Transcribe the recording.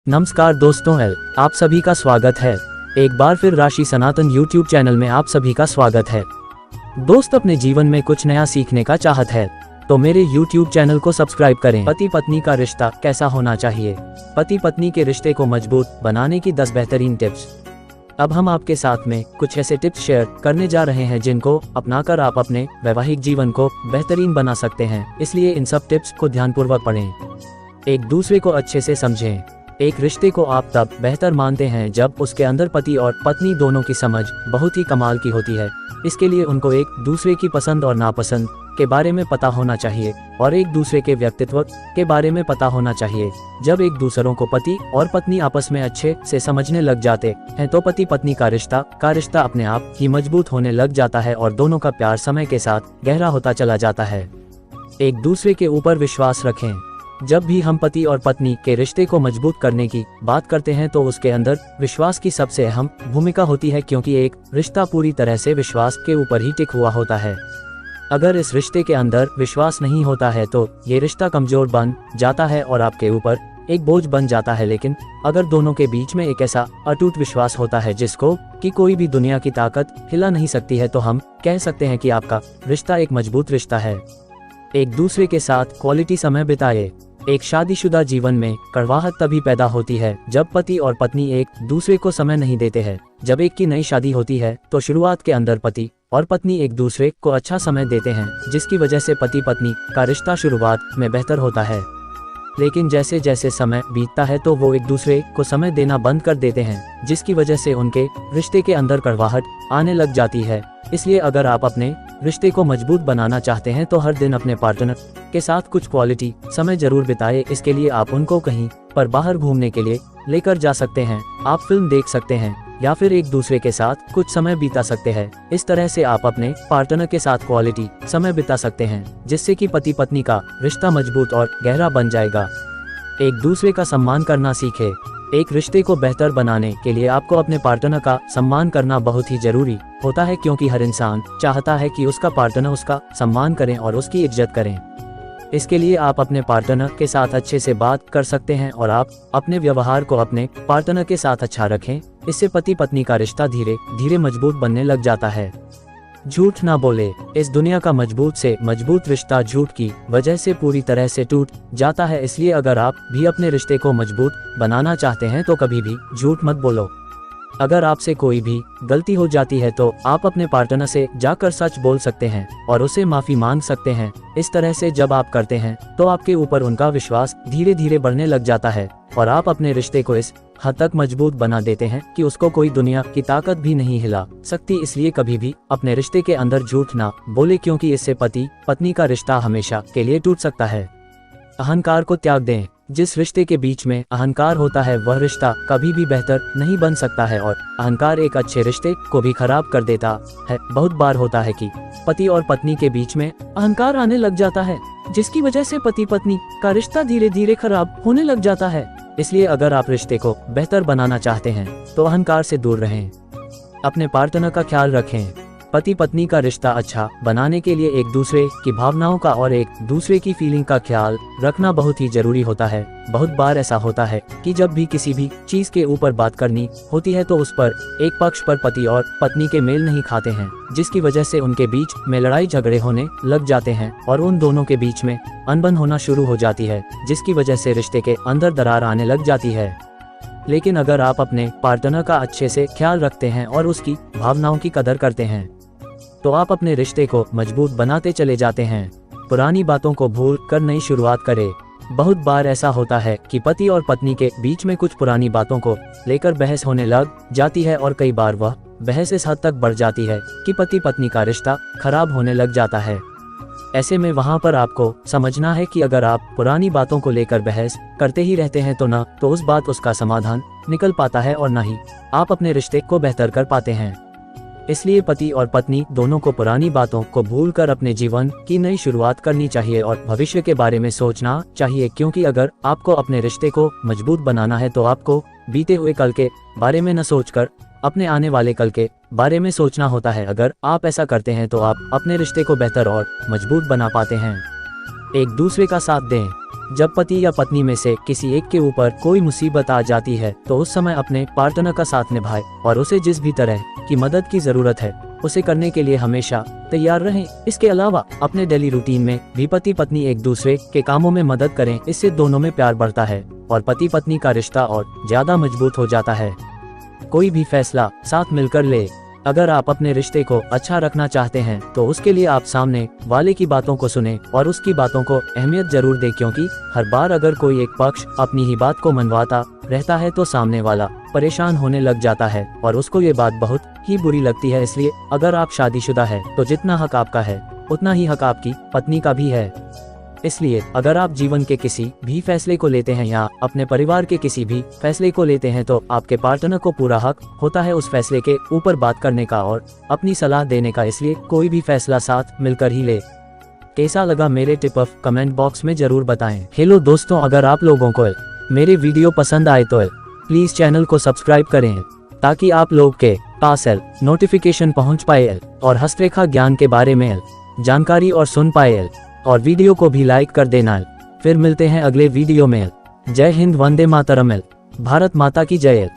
नमस्कार दोस्तों, आप सभी का स्वागत है। एक बार फिर राशि सनातन यूट्यूब चैनल में आप सभी का स्वागत है। दोस्त, अपने जीवन में कुछ नया सीखने का चाहत है तो मेरे यूट्यूब चैनल को सब्सक्राइब करें। पति पत्नी का रिश्ता कैसा होना चाहिए? पति पत्नी के रिश्ते को मजबूत बनाने की 10 बेहतरीन टिप्स। अब हम आपके साथ में कुछ ऐसे टिप्स शेयर करने जा रहे हैं जिनको अपनाकर आप अपने वैवाहिक जीवन को बेहतरीन बना सकते हैं। इसलिए इन सब टिप्स को ध्यानपूर्वक पढ़ें, एक दूसरे को अच्छे से समझें। एक रिश्ते को आप तब बेहतर मानते हैं जब उसके अंदर पति और पत्नी दोनों की समझ बहुत ही कमाल की होती है। इसके लिए उनको एक दूसरे की पसंद और नापसंद के बारे में पता होना चाहिए और एक दूसरे के व्यक्तित्व के बारे में पता होना चाहिए। जब एक दूसरों को पति और पत्नी आपस में अच्छे से समझने लग जाते हैं तो पति पत्नी का रिश्ता अपने आप ही मजबूत होने लग जाता है और दोनों का प्यार समय के साथ गहरा होता चला जाता है। एक दूसरे के ऊपर विश्वास रखें। जब भी हम पति और पत्नी के रिश्ते को मजबूत करने की बात करते हैं तो उसके अंदर विश्वास की सबसे अहम भूमिका होती है, क्योंकि एक रिश्ता पूरी तरह से विश्वास के ऊपर ही टिक हुआ होता है। अगर इस रिश्ते के अंदर विश्वास नहीं होता है तो ये रिश्ता कमजोर बन जाता है और आपके ऊपर एक बोझ बन जाता है। लेकिन अगर दोनों के बीच में एक ऐसा अटूट विश्वास होता है जिसको कि कोई भी दुनिया की ताकत हिला नहीं सकती है, तो हम कह सकते हैं कि आपका रिश्ता एक मजबूत रिश्ता है। एक दूसरे के साथ क्वालिटी समय बिताए। एक शादीशुदा जीवन में कड़वाहट तभी पैदा होती है जब पति और पत्नी एक दूसरे को समय नहीं देते हैं। जब एक की नई शादी होती है तो शुरुआत के अंदर पति और पत्नी एक दूसरे को अच्छा समय देते हैं, जिसकी वजह से पति पत्नी का रिश्ता शुरुआत में बेहतर होता है। लेकिन जैसे जैसे समय बीतता है तो वो एक दूसरे को समय देना बंद कर देते हैं, जिसकी वजह से उनके रिश्ते के अंदर कड़वाहट आने लग जाती है। इसलिए अगर आप अपने रिश्ते को मजबूत बनाना चाहते हैं तो हर दिन अपने पार्टनर के साथ कुछ क्वालिटी समय जरूर बिताएं। इसके लिए आप उनको कहीं पर बाहर घूमने के लिए लेकर जा सकते हैं, आप फिल्म देख सकते हैं या फिर एक दूसरे के साथ कुछ समय बिता सकते हैं। इस तरह से आप अपने पार्टनर के साथ क्वालिटी समय बिता सकते हैं, जिससे कि पति पत्नी का रिश्ता मजबूत और गहरा बन जाएगा। एक दूसरे का सम्मान करना सीखें। एक रिश्ते को बेहतर बनाने के लिए आपको अपने पार्टनर का सम्मान करना बहुत ही जरूरी होता है, क्योंकि हर इंसान चाहता है कि उसका पार्टनर उसका सम्मान करें और उसकी इज्जत करें। इसके लिए आप अपने पार्टनर के साथ अच्छे से बात कर सकते हैं और आप अपने व्यवहार को अपने पार्टनर के साथ अच्छा रखें। इससे पति पत्नी का रिश्ता धीरे धीरे मजबूत बनने लग जाता है। झूठ ना बोले। इस दुनिया का मजबूत से मजबूत रिश्ता झूठ की वजह से पूरी तरह से टूट जाता है। इसलिए अगर आप भी अपने रिश्ते को मजबूत बनाना चाहते हैं तो कभी भी झूठ मत बोलो। अगर आपसे कोई भी गलती हो जाती है तो आप अपने पार्टनर से जाकर सच बोल सकते हैं और उसे माफी मांग सकते हैं। इस तरह से जब आप करते हैं तो आपके ऊपर उनका विश्वास धीरे धीरे बढ़ने लग जाता है और आप अपने रिश्ते को इस हद तक मजबूत बना देते हैं कि उसको कोई दुनिया की ताकत भी नहीं हिला सकती। इसलिए कभी भी अपने रिश्ते के अंदर झूठ ना बोले, क्योंकि इससे पति पत्नी का रिश्ता हमेशा के लिए टूट सकता है। अहंकार को त्याग दें। जिस रिश्ते के बीच में अहंकार होता है वह रिश्ता कभी भी बेहतर नहीं बन सकता है और अहंकार एक अच्छे रिश्ते को भी खराब कर देता है। बहुत बार होता है कि पति और पत्नी के बीच में अहंकार आने लग जाता है, जिसकी वजह से पति पत्नी का रिश्ता धीरे धीरे खराब होने लग जाता है। इसलिए अगर आप रिश्ते को बेहतर बनाना चाहते हैं तो अहंकार से दूर रहें। अपने पार्टनर का ख्याल रखें। पति पत्नी का रिश्ता अच्छा बनाने के लिए एक दूसरे की भावनाओं का और एक दूसरे की फीलिंग का ख्याल रखना बहुत ही जरूरी होता है। बहुत बार ऐसा होता है कि जब भी किसी भी चीज के ऊपर बात करनी होती है तो उस पर एक पक्ष पर पति और पत्नी के मेल नहीं खाते हैं, जिसकी वजह से उनके बीच में लड़ाई झगड़े होने लग जाते हैं और उन दोनों के बीच में अनबन होना शुरू हो जाती है, जिसकी वजह से रिश्ते के अंदर दरार आने लग जाती है। लेकिन अगर आप अपने पार्टनर का अच्छे से ख्याल रखते हैं और उसकी भावनाओं की कदर करते हैं तो आप अपने रिश्ते को मजबूत बनाते चले जाते हैं। पुरानी बातों को भूल कर नई शुरुआत करें। बहुत बार ऐसा होता है कि पति और पत्नी के बीच में कुछ पुरानी बातों को लेकर बहस होने लग जाती है और कई बार वह बहस इस हद तक बढ़ जाती है कि पति पत्नी का रिश्ता खराब होने लग जाता है। ऐसे में वहां पर आपको समझना है कि अगर आप पुरानी बातों को लेकर बहस करते ही रहते हैं तो न तो उस बात उसका समाधान निकल पाता है और न ही आप अपने रिश्ते को बेहतर कर पाते हैं। इसलिए पति और पत्नी दोनों को पुरानी बातों को भूलकर अपने जीवन की नई शुरुआत करनी चाहिए और भविष्य के बारे में सोचना चाहिए, क्योंकि अगर आपको अपने रिश्ते को मजबूत बनाना है तो आपको बीते हुए कल के बारे में न सोचकर अपने आने वाले कल के बारे में सोचना होता है। अगर आप ऐसा करते हैं तो आप अपने रिश्ते को बेहतर और मजबूत बना पाते हैं। एक दूसरे का साथ दें। जब पति या पत्नी में से किसी एक के ऊपर कोई मुसीबत आ जाती है तो उस समय अपने पार्टनर का साथ निभाएं और उसे जिस भी तरह की मदद की जरूरत है उसे करने के लिए हमेशा तैयार रहें। इसके अलावा अपने डेली रूटीन में भी पति पत्नी एक दूसरे के कामों में मदद करें। इससे दोनों में प्यार बढ़ता है और पति पत्नी का रिश्ता और ज्यादा मजबूत हो जाता है। कोई भी फैसला साथ मिलकर ले। अगर आप अपने रिश्ते को अच्छा रखना चाहते हैं तो उसके लिए आप सामने वाले की बातों को सुने और उसकी बातों को अहमियत जरूर दें, क्योंकि हर बार अगर कोई एक पक्ष अपनी ही बात को मनवाता रहता है तो सामने वाला परेशान होने लग जाता है और उसको ये बात बहुत ही बुरी लगती है। इसलिए अगर आप शादीशुदा है तो जितना हक आपका है उतना ही हक आपकी पत्नी का भी है। इसलिए अगर आप जीवन के किसी भी फैसले को लेते हैं या अपने परिवार के किसी भी फैसले को लेते हैं तो आपके पार्टनर को पूरा हक होता है उस फैसले के ऊपर बात करने का और अपनी सलाह देने का। इसलिए कोई भी फैसला साथ मिलकर ही ले। कैसा लगा मेरे टिप ऑफ कमेंट बॉक्स में जरूर बताएं। हेलो दोस्तों, अगर आप लोगों को मेरे वीडियो पसंद आए तो प्लीज चैनल को सब्सक्राइब करें ताकि आप लोग के पास नोटिफिकेशन पहुंच पाए और हस्तरेखा ज्ञान के बारे में जानकारी और सुन पाए, और वीडियो को भी लाइक कर देना। फिर मिलते हैं अगले वीडियो में। जय हिंद, वंदे मातरम, भारत माता की जय।